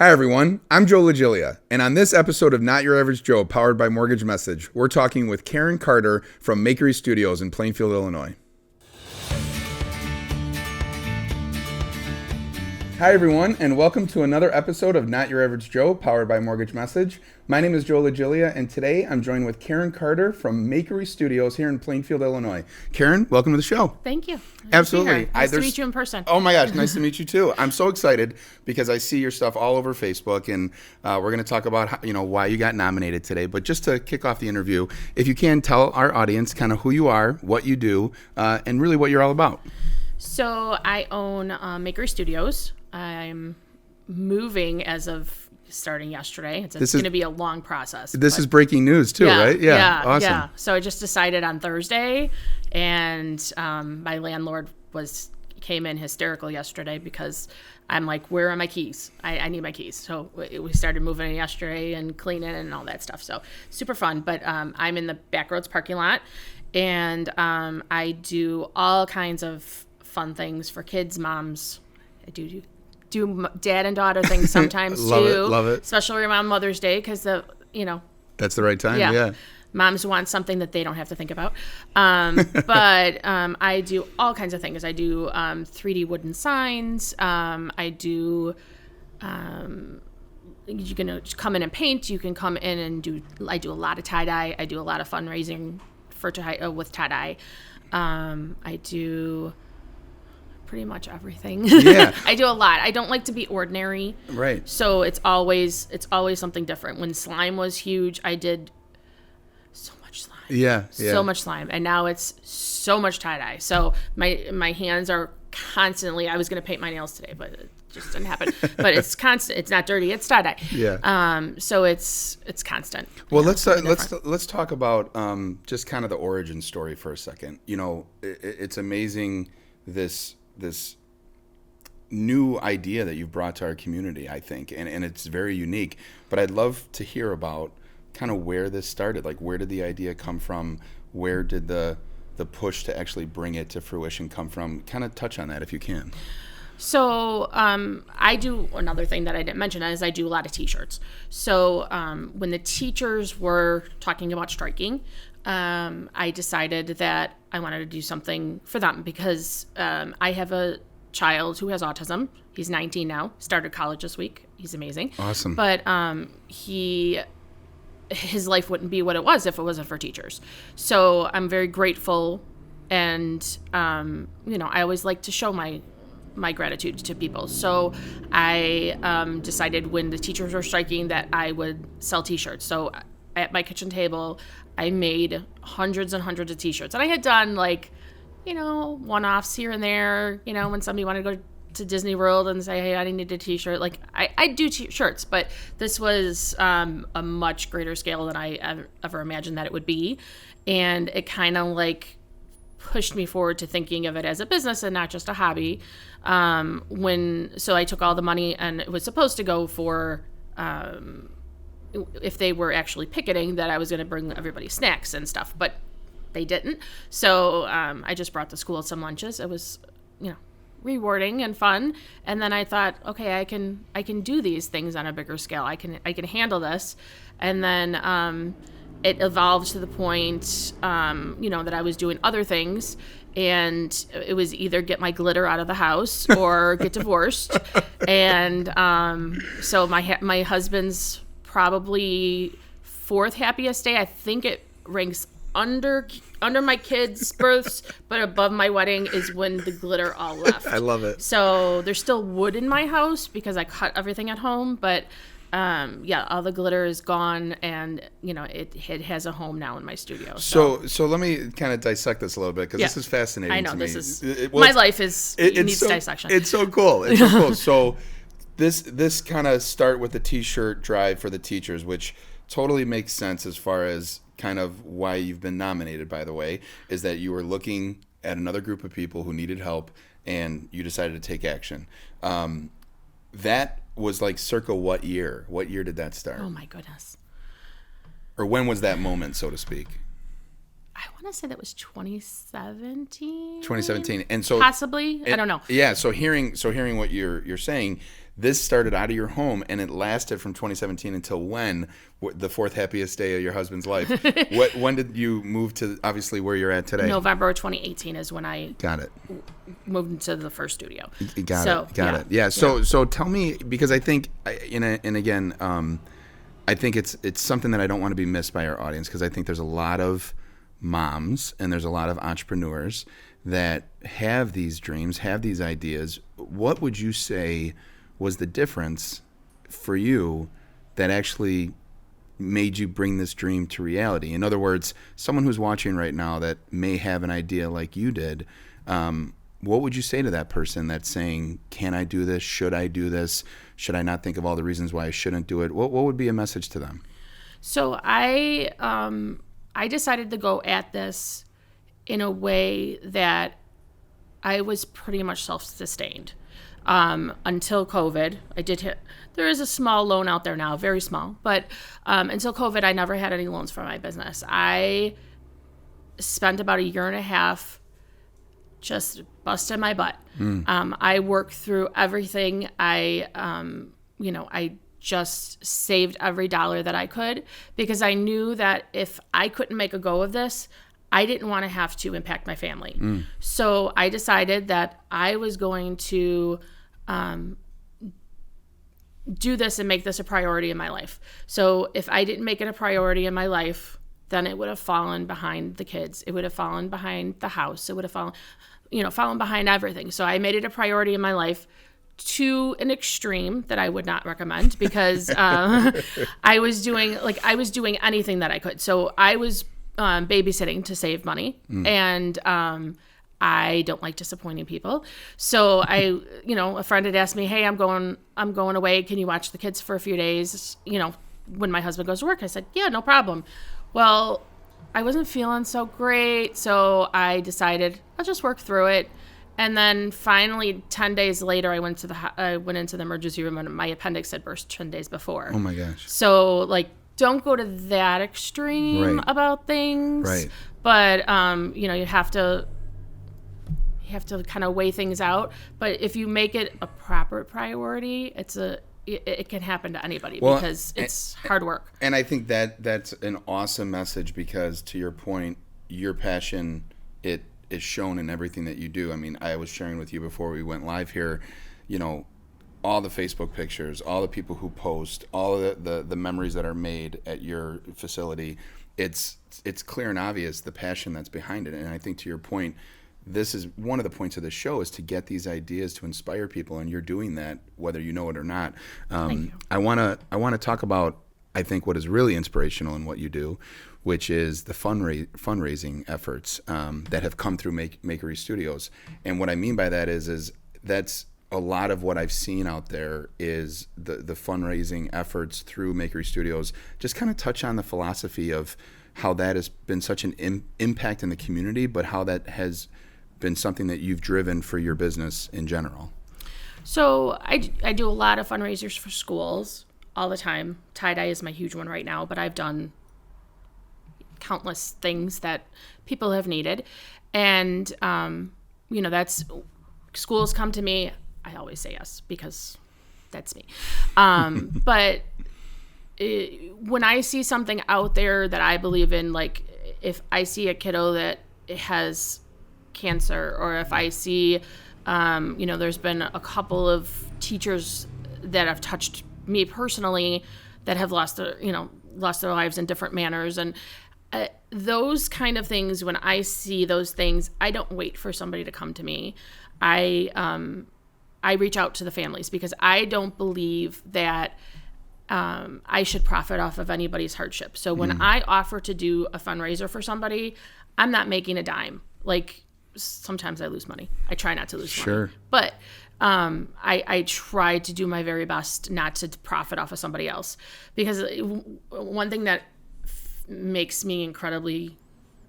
Hi, everyone. I'm Joe Legilia, and on this episode of Not Your Average Joe, powered by Mortgage Message, we're talking with Karen Carter from Makery Studios in Plainfield, Illinois. Hi, everyone, and welcome to another episode of Not Your Average Joe, powered by Mortgage Message. My name is Joe Legilia, and today I'm joined with Karen Carter from Makery Studios here in Plainfield, Illinois. Karen, welcome to the show. Thank you. Absolutely. Nice to meet you in person. Oh my gosh, nice to meet you too. I'm so excited because I see your stuff all over Facebook, and we're going to talk about why you got nominated today. But just to kick off the interview, if you can tell our audience kind of who you are, what you do, and really what you're all about. So I own Makery Studios. I'm moving as of starting yesterday. It's going to be a long process. This is breaking news too, right? Yeah. Awesome. Yeah. So I just decided on Thursday, and my landlord came in hysterical yesterday because I'm like, where are my keys? I need my keys. So we started moving yesterday and cleaning and all that stuff. So super fun. But I'm in the Backroads parking lot, and I do all kinds of fun things for kids, moms. I do dad and daughter things sometimes too. Love it. Especially around Mother's Day because that's the right time. Yeah. Moms want something that they don't have to think about. But I do all kinds of things. I do 3D wooden signs. I do. You can come in and paint. You can come in and I do a lot of tie dye. I do a lot of fundraising with tie dye. I do pretty much everything. Yeah. I do a lot. I don't like to be ordinary. Right. So it's always something different. When slime was huge, I did so much slime. Yeah. So much slime. And now it's so much tie-dye. So my hands are constantly, I was going to paint my nails today, but it just didn't happen. But it's constant. It's not dirty. It's tie-dye. Yeah. So it's constant. Well, let's talk about just kind of the origin story for a second. It's amazing this new idea that you've brought to our community, I think, and it's very unique. But I'd love to hear about kind of where this started. Like, where did the idea come from? Where did the push to actually bring it to fruition come from? Kind of touch on that if you can. So I do another thing that I didn't mention is I do a lot of T-shirts. So when the teachers were talking about striking, I decided that I wanted to do something for them because I have a child who has autism. He's 19 now, started college this week. He's amazing. Awesome. But his life wouldn't be what it was if it wasn't for teachers. So I'm very grateful, and I always like to show my gratitude to people. So I decided when the teachers were striking that I would sell T-shirts. So at my kitchen table, I made hundreds and hundreds of T-shirts. And I had done one-offs here and there, when somebody wanted to go to Disney World and say, hey, I need a T-shirt. Like I do T-shirts, but this was a much greater scale than I ever imagined that it would be. And it kind of pushed me forward to thinking of it as a business and not just a hobby. So I took all the money, and it was supposed to go for, if they were actually picketing, that I was going to bring everybody snacks and stuff, but they didn't. So I just brought the school some lunches. It was, rewarding and fun. And then I thought, okay, I can do these things on a bigger scale. I can handle this. And then it evolved to the point, that I was doing other things, and it was either get my glitter out of the house or get divorced. And so my husband's probably fourth happiest day. I think it ranks under my kids' births, but above my wedding is when the glitter all left. I love it. So there's still wood in my house because I cut everything at home, but all the glitter is gone, and it has a home now in my studio. So let me kind of dissect this a little bit, because this is fascinating. I know, to me. this is my life needs dissection. It's so cool. It's so cool. So this kind of start with the T-shirt drive for the teachers, which totally makes sense as far as kind of why you've been nominated, by the way, is that you were looking at another group of people who needed help, and you decided to take action. That was circa what year? What year did that start? Oh my goodness. Or when was that moment, so to speak? I want to say that was 2017. 2017, and so possibly, I don't know. Yeah, so hearing what you're saying, this started out of your home, and it lasted from 2017 until when? The fourth happiest day of your husband's life. When did you move to obviously where you're at today? November 2018 is when I got it. Moved into the first studio. Got it. Yeah. So tell me, because I think, and again, I think it's something that I don't want to be missed by our audience, because I think there's a lot of moms and there's a lot of entrepreneurs that have these dreams, have these ideas. What would you say was the difference for you that actually made you bring this dream to reality? In other words, someone who's watching right now that may have an idea like you did, what would you say to that person that's saying, can I do this? Should I do this? Should I not think of all the reasons why I shouldn't do it? What would be a message to them? So I decided to go at this in a way that I was pretty much self-sustained. Until COVID, there is a small loan out there now, very small, but until COVID, I never had any loans for my business. I spent about a year and a half just busting my butt. I worked through everything. I just saved every dollar that I could, because I knew that if I couldn't make a go of this, I didn't want to have to impact my family. So I decided that I was going to do this and make this a priority in my life. So if I didn't make it a priority in my life, then it would have fallen behind the kids. It would have fallen behind the house. It would have fallen behind everything. So I made it a priority in my life, to an extreme that I would not recommend, because I was doing anything that I could. So I was babysitting to save money, and I don't like disappointing people. So a friend had asked me, "Hey, I'm going away. Can you watch the kids for a few days? When my husband goes to work." I said, "Yeah, no problem." Well, I wasn't feeling so great, so I decided I'll just work through it. And then finally, 10 days later, I went into the emergency room, and my appendix had burst 10 days before. Oh my gosh! So don't go to that extreme about things. Right. But you have to kind of weigh things out. But if you make it a proper priority, it can happen to anybody, because it's hard work. And I think that's an awesome message, because to your point, your passion, it is shown in everything that you do. I mean, I was sharing with you before we went live here, all the Facebook pictures, all the people who post, all of the memories that are made at your facility. It's clear and obvious the passion that's behind it. And I think to your point, this is one of the points of the show, is to get these ideas to inspire people, and you're doing that whether you know it or not. Thank you. I want to talk about, I think, what is really inspirational in what you do, which is the fundraising efforts that have come through Makery Studios. And what I mean by that is that's a lot of what I've seen out there is the fundraising efforts through Makery Studios. Just kind of touch on the philosophy of how that has been such an impact in the community, but how that has been something that you've driven for your business in general. So I do a lot of fundraisers for schools all the time. Tie-dye is my huge one right now, but I've done countless things that people have needed. And, that's, schools come to me. I always say yes, because that's me. But when I see something out there that I believe in, like if I see a kiddo that has cancer, or if I see, there's been a couple of teachers that have touched me personally that have lost their lives in different manners. And those kind of things, when I see those things, I don't wait for somebody to come to me. I reach out to the families, because I don't believe that I should profit off of anybody's hardship. So when I offer to do a fundraiser for somebody, I'm not making a dime. Like, sometimes I lose money. I try not to lose money. But I try to do my very best not to profit off of somebody else. Because one thing that makes me incredibly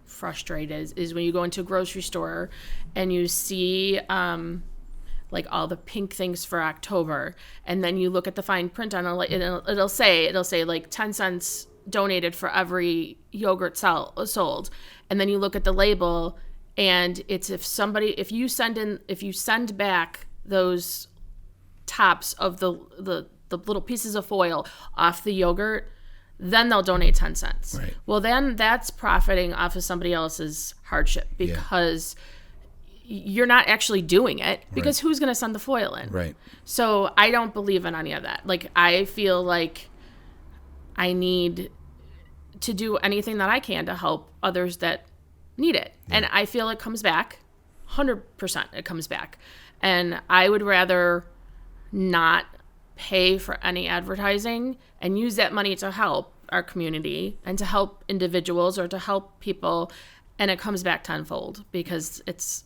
frustrated is when you go into a grocery store and you see like all the pink things for October, and then you look at the fine print on it, it'll say like 10 cents donated for every yogurt sold. And then you look at the label, and it's if you send back those tops of the little pieces of foil off the yogurt, then they'll donate 10 cents. Right. Well, then that's profiting off of somebody else's hardship, because you're not actually doing it, because who's going to send the foil in? Right. So I don't believe in any of that. Like, I feel like I need to do anything that I can to help others that need it. Yeah. And I feel it comes back. 100% it comes back. And I would rather not pay for any advertising and use that money to help our community and to help individuals or to help people, and it comes back tenfold, because that's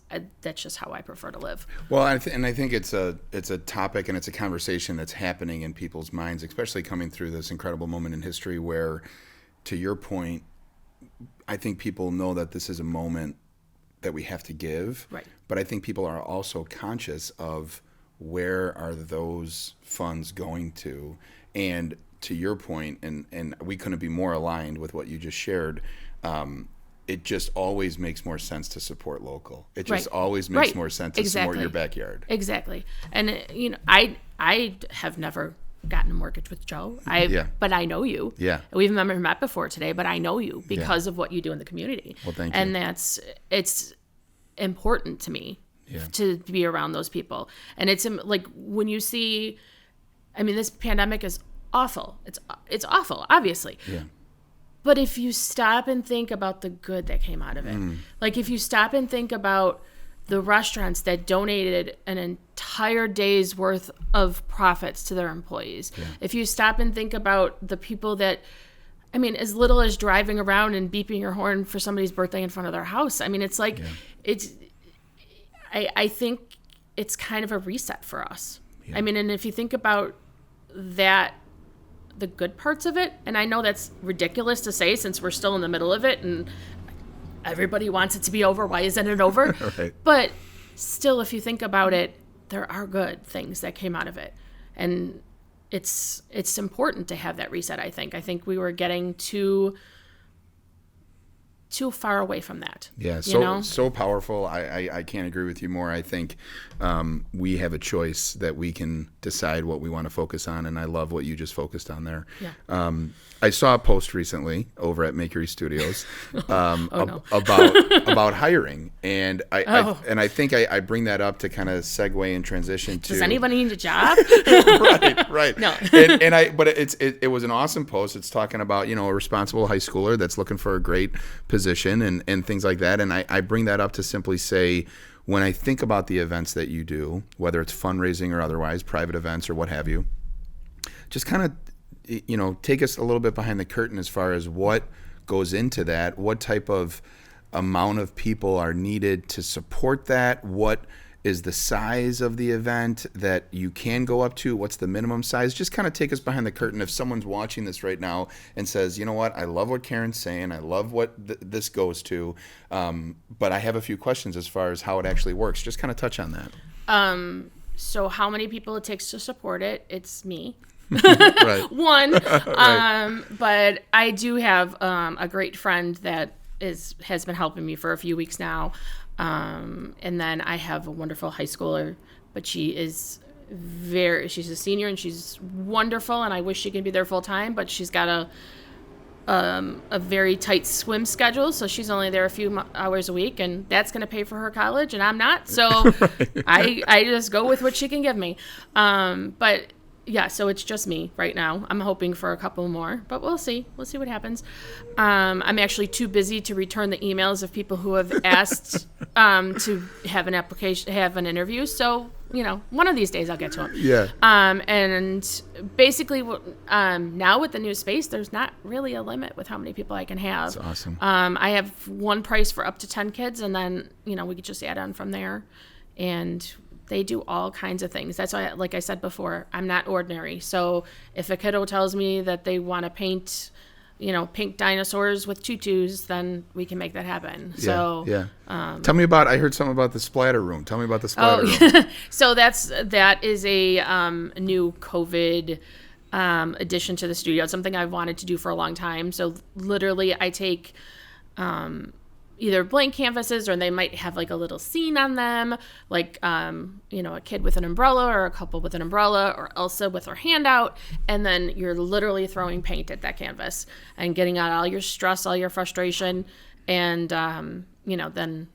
just how I prefer to live. Well, and I think it's a topic and it's a conversation that's happening in people's minds, especially coming through this incredible moment in history where, to your point, I think people know that this is a moment that we have to give. Right. But I think people are also conscious of where are those funds going to. And to your point, and we couldn't be more aligned with what you just shared, it just always makes more sense to support local. It just always makes more sense to support your backyard. Exactly. And, I have never gotten a mortgage with Joe. But I know you. Yeah. We've never met before today, but I know you because of what you do in the community. Well, thank you. And it's important to me to be around those people. And it's like, when you see, this pandemic is awful. It's awful, obviously. Yeah. But if you stop and think about the good that came out of it, like if you stop and think about the restaurants that donated an entire day's worth of profits to their employees, if you stop and think about the people that, as little as driving around and beeping your horn for somebody's birthday in front of their house, it's like, I think it's kind of a reset for us. Yeah. And if you think about that, the good parts of it, and I know that's ridiculous to say since we're still in the middle of it and everybody wants it to be over. Why isn't it over? Right. But still, if you think about it, there are good things that came out of it. And it's important to have that reset, I think. I think we were getting too far away from that. Yeah, so powerful. I can't agree with you more. I think we have a choice that we can decide what we want to focus on, and I love what you just focused on there. Yeah. I saw a post recently over at Makery Studios about hiring, and I think I bring that up to kind of segue and transition to. Does anybody need a job? right. No. But it was an awesome post. It's talking about a responsible high schooler that's looking for a great position and things like that. And I bring that up to simply say, when I think about the events that you do, whether it's fundraising or otherwise, private events or what have you, just kind of take us a little bit behind the curtain as far as what goes into that, what type of amount of people are needed to support that, what is the size of the event that you can go up to, what's the minimum size. Just kind of take us behind the curtain. If someone's watching this right now and says, you know what, I love what Karen's saying, I love what this goes to, but I have a few questions as far as how it actually works. Just kind of touch on that. So how many people it takes to support it? It's me. Right. One. Right. But I do have a great friend that has been helping me for a few weeks now. And then I have a wonderful high schooler, but she's a senior and she's wonderful, and I wish she could be there full time, but she's got a very tight swim schedule, so she's only there a few hours a week, and that's going to pay for her college, and I'm not, so right. I just go with what she can give me. But yeah, so it's just me right now. I'm hoping for a couple more, but we'll see. We'll see what happens. I'm actually too busy to return the emails of people who have asked to have an interview. So, one of these days I'll get to them. Yeah. And basically, now with the new space, there's not really a limit with how many people I can have. That's awesome. I have one price for up to 10 kids, and then, we could just add on from there. And they do all kinds of things. That's why, like I said before, I'm not ordinary. So if a kiddo tells me that they want to paint, pink dinosaurs with tutus, then we can make that happen. Yeah, so yeah. Tell me about. I heard something about the splatter room. Tell me about the splatter room. So that is a new COVID addition to the studio. It's something I've wanted to do for a long time. So literally I take either blank canvases, or they might have like a little scene on them, like, a kid with an umbrella or a couple with an umbrella or Elsa with her hand out. And then you're literally throwing paint at that canvas and getting out all your stress, all your frustration. And, then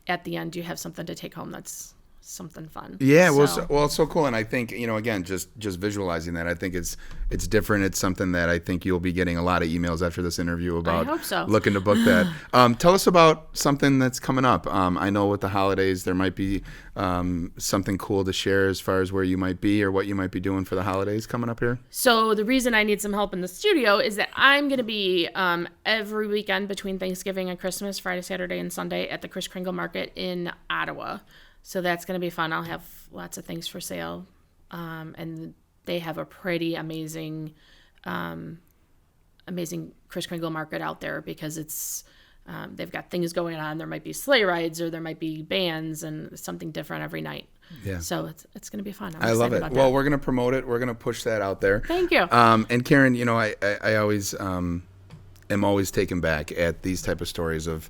at the end you have something to take home that's something fun. Yeah, well, it's so cool. And I think, again, just visualizing that, I think it's different. It's something that I think you'll be getting a lot of emails after this interview about. I hope so. Looking to book that. Tell us about something that's coming up. I know with the holidays, there might be something cool to share as far as where you might be or what you might be doing for the holidays coming up here. So the reason I need some help in the studio is that I'm going to be every weekend between Thanksgiving and Christmas, Friday, Saturday, and Sunday at the Kris Kringle Market in Ottawa. So that's going to be fun. I'll have lots of things for sale. And they have a pretty amazing Kris Kringle Market out there, because it's they've got things going on. There might be sleigh rides, or there might be bands, and something different every night. Yeah. So it's going to be fun. I love it. Well, we're going to promote it. We're going to push that out there. Thank you. And Karen, I always am always taken back at these type of stories of,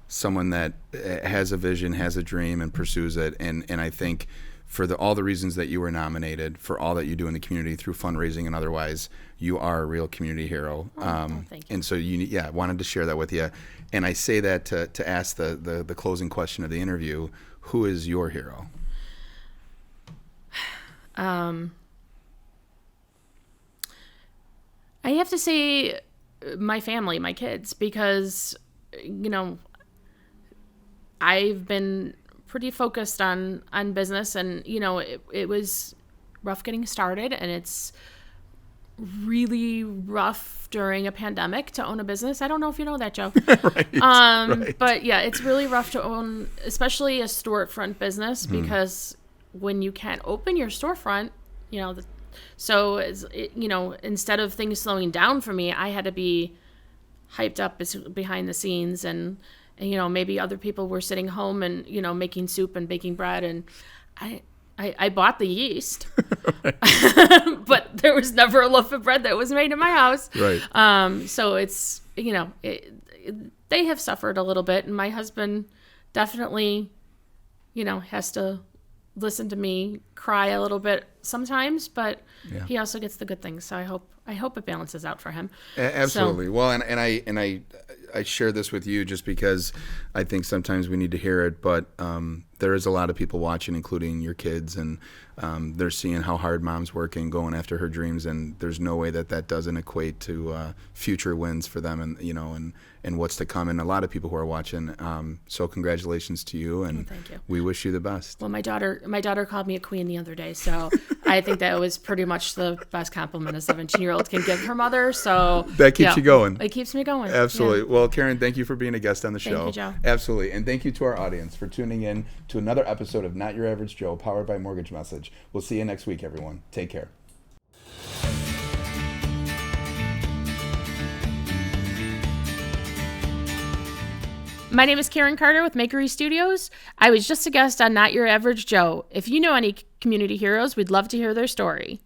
someone that has a vision, has a dream, and pursues it. And I think for all the reasons that you were nominated, for all that you do in the community through fundraising and otherwise, you are a real community hero. Thank you. And so I wanted to share that with you. And I say that to ask the closing question of the interview: who is your hero? I have to say my family, my kids, because, I've been pretty focused on business, and, it was rough getting started, and it's really rough during a pandemic to own a business. I don't know if you know that, Joe. Right. But yeah, it's really rough to own, especially a storefront business, because when you can't open your storefront, so, instead of things slowing down for me, I had to be hyped up behind the scenes, and maybe other people were sitting home and, making soup and baking bread, and I bought the yeast, but there was never a loaf of bread that was made in my house. Right. So it's, they have suffered a little bit, and my husband definitely, has to listen to me cry a little bit sometimes, but he also gets the good things. So I hope it balances out for him. Absolutely. So, well, and I share this with you just because I think sometimes we need to hear it, but there is a lot of people watching, including your kids, and they're seeing how hard mom's working, going after her dreams, and there's no way that doesn't equate to future wins for them, and what's to come. And a lot of people who are watching. So congratulations to you, and thank you. We wish you the best. Well, my daughter called me a queen the other day, so I think that was pretty much the best compliment a 17-year-old can give her mother. So that keeps you going. It keeps me going. Absolutely. Yeah. Well, Karen, thank you for being a guest on the show. Thank you, Joe. Absolutely. And thank you to our audience for tuning in to another episode of Not Your Average Joe, powered by Mortgage Message. We'll see you next week, everyone. Take care. My name is Karen Carter with Makery Studios. I was just a guest on Not Your Average Joe. If you know any community heroes, we'd love to hear their story.